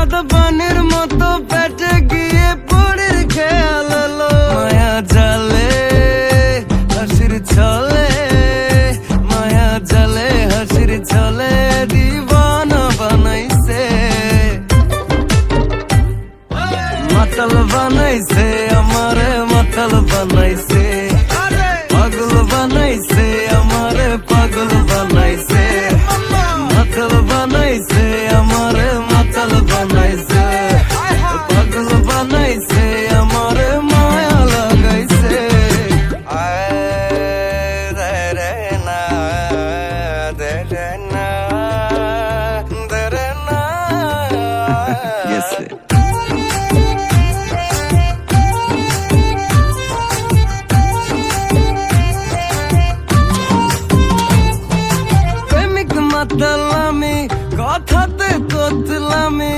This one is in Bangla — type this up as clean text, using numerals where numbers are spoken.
সাদা পানির মতো পেটে গিয়ে পড়ির খেয়াল এলো। মায়া জালে হাসির ছলে, মায়া জালে হাসির ছলে দিবানা বানাইছে, মাতাল বানাইছে আমারে, মাতাল বানাইছে, পাগল বানাইছে আমারে, পাগল বানাইছে, মাতাল বানাইছে আমারে, মাতাল বানাইছে, পাগল বানাইছে আমারে, মায়া লাগাইছে। রে রে না দে রে না দে রে না। Yes, মাতাল আমি কথাতে তোতলামি।